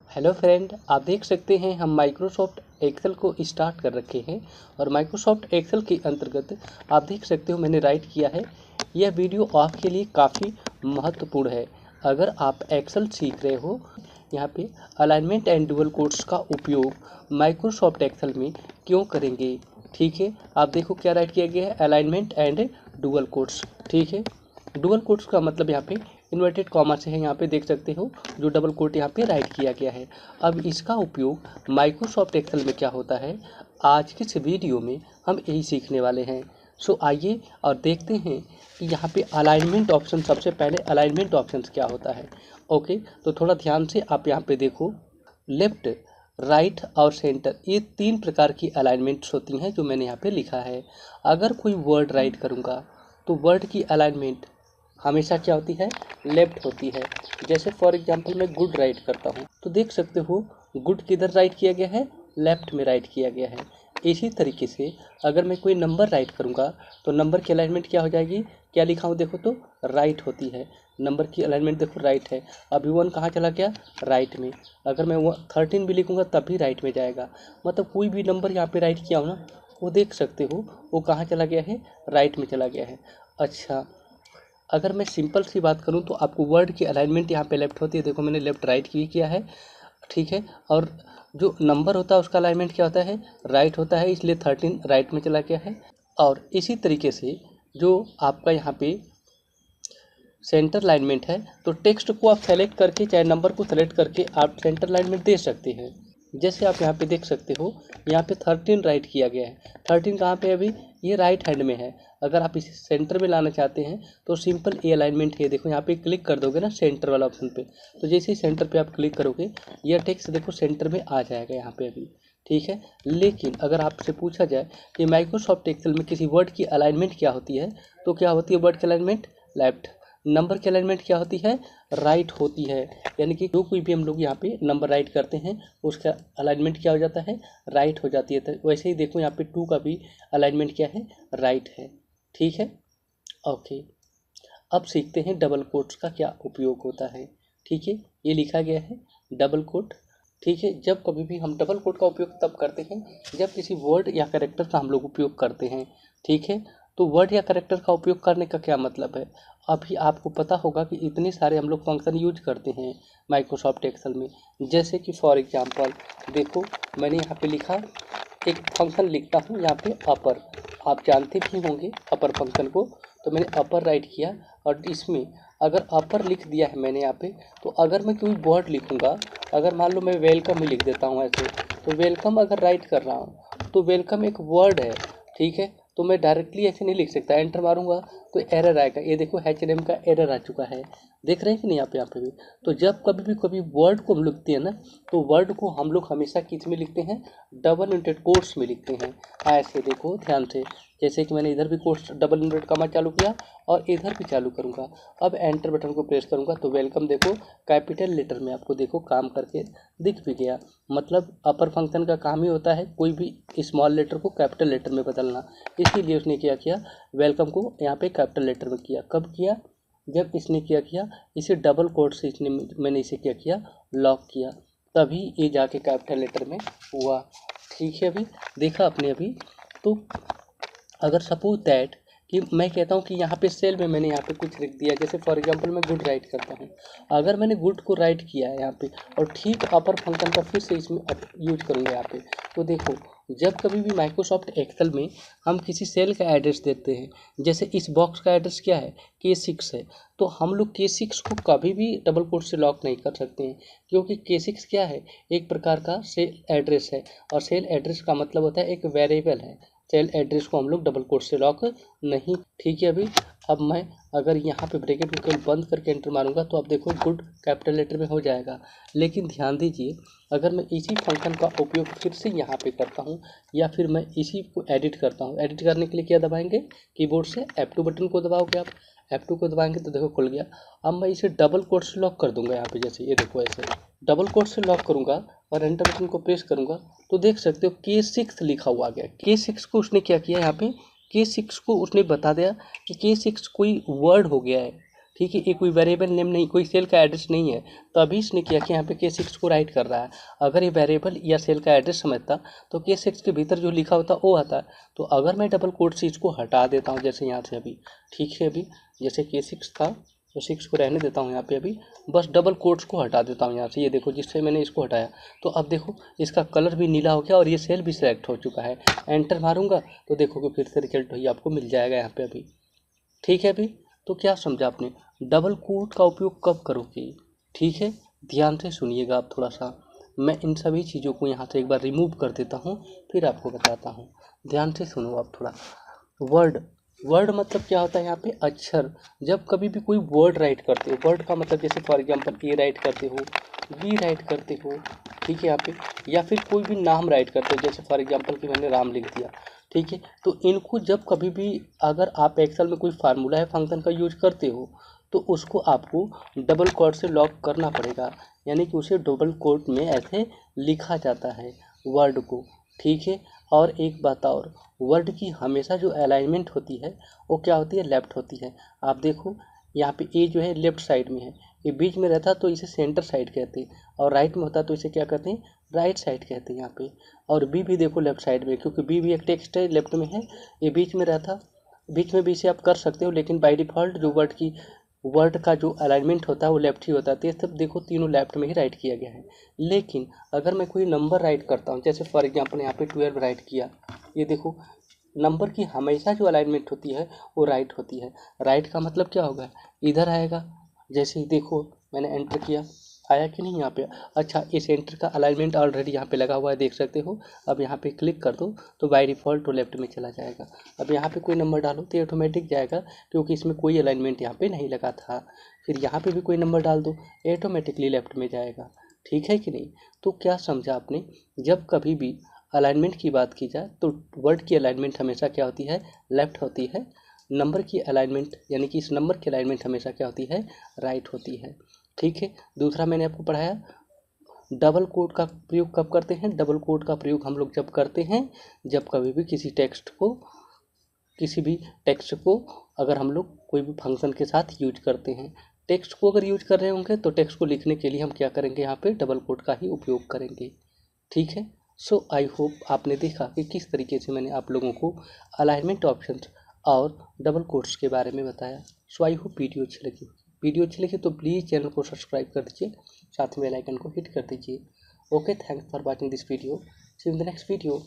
Hello friend, आप देख सकते हैं हम माइक्रोसॉफ्ट एक्सेल को स्टार्ट कर रखे हैं और माइक्रोसॉफ्ट एक्सेल के अंतर्गत आप देख सकते हो मैंने राइट किया है। यह वीडियो आपके लिए काफ़ी महत्वपूर्ण है। अगर आप एक्सेल सीख रहे हो, यहाँ पे अलाइनमेंट एंड डुअल कोट्स का उपयोग माइक्रोसॉफ्ट एक्सेल में क्यों करेंगे। ठीक है, आप देखो क्या राइट किया गया है, अलाइनमेंट एंड डुअल कोट्स। ठीक है, डुअल कोट्स का मतलब यहाँ पे इन्वर्टेड कॉमा से है, यहाँ पे देख सकते हो जो डबल कोट यहाँ पे राइट किया गया है। अब इसका उपयोग माइक्रोसॉफ्ट एक्सेल में क्या होता है, आज के इस वीडियो में हम यही सीखने वाले हैं। सो आइए और देखते हैं कि यहाँ पे अलाइनमेंट ऑप्शन, सबसे पहले अलाइनमेंट ऑप्शन क्या होता है। ओके, तो थोड़ा ध्यान से आप यहाँ पे देखो, लेफ्ट, राइट और सेंटर, ये तीन प्रकार की अलाइनमेंट्स होती हैं जो मैंने यहाँ पे लिखा है। अगर कोई वर्ड राइट करूँगा तो वर्ड की अलाइनमेंट हमेशा क्या होती है, लेफ्ट होती है। जैसे फॉर एग्जांपल मैं गुड राइट करता हूँ तो देख सकते हो गुड किधर राइट किया गया है, लेफ्ट में राइट किया गया है। इसी तरीके से अगर मैं कोई नंबर राइट करूँगा तो नंबर की अलाइनमेंट क्या हो जाएगी, क्या लिखा हूँ देखो तो राइट होती है। नंबर की अलाइनमेंट देखो राइट है। अभी 1 कहाँ चला गया, राइट में। अगर मैं 13 भी लिखूँगा तब भी राइट में जाएगा। मतलब कोई भी नंबर यहाँ पे राइट किया हो ना, वो देख सकते हो वो कहाँ चला गया है, राइट में चला गया है। अच्छा, अगर मैं सिंपल सी बात करूं तो आपको वर्ड की अलाइनमेंट यहाँ पे लेफ्ट होती है। देखो मैंने लेफ्ट राइट की किया है, ठीक है। और जो नंबर होता है उसका अलाइनमेंट क्या होता है, राइट होता है, इसलिए 13 राइट में चला गया है। और इसी तरीके से जो आपका यहाँ पे सेंटर अलाइनमेंट है, तो टेक्स्ट को आप सेलेक्ट करके चाहे नंबर को सेलेक्ट करके आप सेंटर अलाइनमेंट दे सकते हैं। जैसे आप यहाँ पे देख सकते हो, यहाँ पे 13 राइट किया गया है। 13 कहाँ पे अभी, ये राइट हैंड में है। अगर आप इसे सेंटर में लाना चाहते हैं तो सिंपल ए अलाइनमेंट है। देखो यहाँ पे क्लिक कर दोगे ना सेंटर वाला ऑप्शन पे, तो जैसे ही सेंटर पे आप क्लिक करोगे यह टेक्स्ट देखो सेंटर में आ जाएगा यहाँ पे अभी। ठीक है, लेकिन अगर आपसे पूछा जाए कि माइक्रोसॉफ्ट एक्सेल में किसी वर्ड की अलाइनमेंट क्या होती है, तो क्या होती है वर्ड की अलाइनमेंट, लेफ्ट। नंबर की अलाइनमेंट क्या होती है, राइट होती है। यानी कि जो कोई भी हम लोग यहाँ पे नंबर राइट करते हैं उसका अलाइनमेंट क्या हो जाता है, राइट हो जाती है। तो वैसे ही देखो यहाँ पे 2 का भी अलाइनमेंट क्या है, राइट है। ठीक है, ओके। अब सीखते हैं डबल कोट्स का क्या उपयोग होता है। ठीक है, ये लिखा गया है डबल कोट। ठीक है, जब कभी भी हम डबल कोट का उपयोग तब करते हैं जब किसी वर्ड या कैरेक्टर का हम लोग उपयोग करते हैं। ठीक है, तो वर्ड या कैरेक्टर का उपयोग करने का क्या मतलब है, अभी आपको पता होगा कि इतने सारे हम लोग फंक्शन यूज करते हैं माइक्रोसॉफ्ट एक्सेल में। जैसे कि फॉर एग्जांपल देखो मैंने यहाँ पे लिखा, एक फंक्शन लिखता हूँ यहाँ पे अपर, आप जानते भी होंगे अपर फंक्शन को। तो मैंने अपर राइट किया और इसमें अगर अपर लिख दिया है मैंने यहाँ पे, तो अगर मैं कोई वर्ड लिखूँगा, अगर मान लो मैं वेलकम ही लिख देता हूँ ऐसे, तो वेलकम अगर राइट कर रहा हूँ तो वेलकम एक वर्ड है। ठीक है, तो मैं डायरेक्टली ऐसे नहीं लिख सकता, एंटर मारूंगा तो एरर आएगा। ये देखो H&M का एरर आ चुका है, देख रहे हैं कि नहीं आप यहाँ पे भी। तो जब कभी भी कभी वर्ड को हम लिखते हैं ना, तो वर्ड को हम लोग हमेशा किस में लिखते हैं, डबल इंटेड कोट्स में लिखते हैं। ऐसे देखो ध्यान से, जैसे कि मैंने इधर भी कोट्स डबल इंटेड कॉमा चालू किया और इधर भी चालू करूँगा। अब एंटर बटन को प्रेस करूँगा तो वेलकम देखो कैपिटल लेटर में आपको देखो काम करके दिख भी गया। मतलब अपर फंक्शन का काम ही होता है कोई भी स्मॉल लेटर को कैपिटल लेटर में बदलना। इसीलिए उसने क्या किया, वेलकम को यहाँ पे कैपिटल लेटर में किया। कब किया, जब इसने क्या किया, इसे डबल कोट से इसने, मैंने इसे क्या किया, लॉक किया, तभी ये जाके कैपिटल लेटर में हुआ। ठीक है, अभी देखा आपने अभी। तो अगर सपोज दैट कि मैं कहता हूँ कि यहाँ पे सेल में मैंने यहाँ पे कुछ लिख दिया, जैसे फॉर एग्जांपल मैं गुड राइट करता हूँ, अगर मैंने गुड को राइट किया है यहाँ पे और ठीक अपर फंक्शन का फिर से इसमें यूज करूँगा यहाँ पे, तो देखो जब कभी भी माइक्रोसॉफ्ट एक्सेल में हम किसी सेल का एड्रेस देते हैं, जैसे इस बॉक्स का एड्रेस क्या है, K6 है, तो हम लोग K6 को कभी भी डबल कोट से लॉक नहीं कर सकते हैं, क्योंकि K6 क्या है, एक प्रकार का सेल एड्रेस है। और सेल एड्रेस का मतलब होता है एक वेरिएबल है। सेल एड्रेस को हम लोग डबल कोट से लॉक नहीं। ठीक है, अभी अब मैं अगर यहाँ पे ब्रैकेट को केवल बंद करके एंटर मारूंगा तो आप देखो गुड कैपिटल लेटर में हो जाएगा। लेकिन ध्यान दीजिए, अगर मैं इसी फंक्शन का उपयोग फिर से यहाँ पे करता हूँ या फिर मैं इसी को एडिट करता हूँ, एडिट करने के लिए क्या दबाएंगे, कीबोर्ड से F2 बटन को दबाओगे आप, F2 को दबाएंगे तो देखो खुल गया। अब मैं इसे डबल कोट से लॉक कर दूंगा यहाँ पे, जैसे ये देखो ऐसे डबल कोट से लॉक करूंगा और एंटर बटन को प्रेस करूंगा तो देख सकते हो K6 लिखा हुआ आ गया। K6 को उसने क्या किया, यहाँ पे K6 को उसने बता दिया कि K6 कोई वर्ड हो गया है। ठीक है, ये कोई वेरिएबल नेम नहीं, कोई सेल का एड्रेस नहीं है, तो अभी इसने किया कि यहाँ पे K6 को राइट कर रहा है। अगर ये वेरिएबल या सेल का एड्रेस समझता तो K6 के भीतर जो लिखा होता वो आता। तो अगर मैं डबल कोट से इसको हटा देता हूँ, जैसे यहाँ से अभी, ठीक है, अभी जैसे K6 था तो 6 को रहने देता हूँ यहाँ पे, अभी बस डबल कोट्स को हटा देता हूँ यहाँ से। ये देखो, जिससे मैंने इसको हटाया तो अब देखो इसका कलर भी नीला हो गया और ये सेल भी सिलेक्ट हो चुका है। एंटर मारूंगा तो देखोगे फिर से रिजल्ट वही आपको मिल जाएगा यहाँ पे अभी, ठीक है। अभी तो क्या समझा आपने, डबल कोट का उपयोग कब करोगे, ठीक है, ध्यान से सुनिएगा आप थोड़ा सा। मैं इन सभी चीज़ों को यहाँ से एक बार रिमूव कर देता हूँ, फिर आपको बताता हूँ, ध्यान से सुनो आप थोड़ा। वर्ड, वर्ड मतलब क्या होता है यहाँ पे, अक्षर। जब कभी भी कोई वर्ड राइट करते हो, वर्ड का मतलब जैसे फॉर एग्जांपल ए राइट करते हो, बी राइट करते हो, ठीक है, यहाँ पे, या फिर कोई भी नाम राइट करते हो, जैसे फॉर एग्जांपल कि मैंने राम लिख दिया, ठीक है। तो इनको जब कभी भी अगर आप एक्सेल में कोई फार्मूला है फंक्शन का यूज करते हो तो उसको आपको डबल कोट से लॉक करना पड़ेगा, यानी कि उसे डबल कोट में ऐसे लिखा जाता है वर्ड को, ठीक है। और एक बात और, वर्ड की हमेशा जो अलाइनमेंट होती है वो क्या होती है, लेफ्ट होती है। आप देखो यहाँ पे ए जो है लेफ्ट साइड में है, ये बीच में रहता तो इसे सेंटर साइड कहते हैं, और राइट में होता तो इसे क्या कहते हैं, राइट साइड कहते हैं यहाँ पे। और बी भी देखो लेफ्ट साइड में, क्योंकि बी भी एक टेक्स्ट है, लेफ्ट में है, ये बीच में रहता, बीच में भी इसे आप कर सकते हो, लेकिन बाय डिफ़ॉल्ट जो वर्ड का जो अलाइनमेंट होता है वो लेफ्ट ही होता है। तो ये सब देखो तीनों लेफ्ट में ही राइट किया गया है। लेकिन अगर मैं कोई नंबर राइट करता हूँ, जैसे फॉर एग्जांपल यहाँ पे 12 राइट किया, ये देखो नंबर की हमेशा जो अलाइनमेंट होती है वो राइट होती है। राइट का मतलब क्या होगा, इधर आएगा। जैसे ही देखो मैंने एंटर किया, आया कि नहीं यहाँ पे, अच्छा इस एंटर का अलाइनमेंट ऑलरेडी यहाँ पे लगा हुआ है, देख सकते हो। अब यहाँ पे क्लिक कर दो तो बाय डिफ़ॉल्ट वो लेफ्ट में चला जाएगा। अब यहाँ पे कोई नंबर डालो तो ऑटोमेटिक जाएगा, क्योंकि इसमें कोई अलाइनमेंट यहाँ पे नहीं लगा था। फिर यहाँ पे भी कोई नंबर डाल दो, ऑटोमेटिकली लेफ्ट में जाएगा, ठीक है कि नहीं। तो क्या समझा आपने, जब कभी भी अलाइनमेंट की बात की जाए तो वर्ड की अलाइनमेंट हमेशा क्या होती है, लेफ्ट होती है। नंबर की अलाइनमेंट यानी कि इस नंबर की अलाइनमेंट हमेशा क्या होती है, राइट होती है, ठीक है। दूसरा मैंने आपको पढ़ाया, डबल कोट का प्रयोग कब करते हैं। डबल कोट का प्रयोग हम लोग जब करते हैं जब कभी भी किसी भी टेक्स्ट को अगर हम लोग कोई भी फंक्शन के साथ यूज करते हैं। टेक्स्ट को अगर यूज कर रहे होंगे तो टेक्स्ट को लिखने के लिए हम क्या करेंगे, यहाँ पे डबल कोट का ही उपयोग करेंगे, ठीक है। सो आई होप आपने देखा कि किस तरीके से मैंने आप लोगों को अलाइनमेंट ऑप्शंस और डबल कोट्स के बारे में बताया। सो आई होप वीडियो अच्छी लगी तो प्लीज़ चैनल को सब्सक्राइब कर दीजिए, साथ में बेल आइकन को हिट कर दीजिए। Okay, thanks for watching this video, see you in the next video.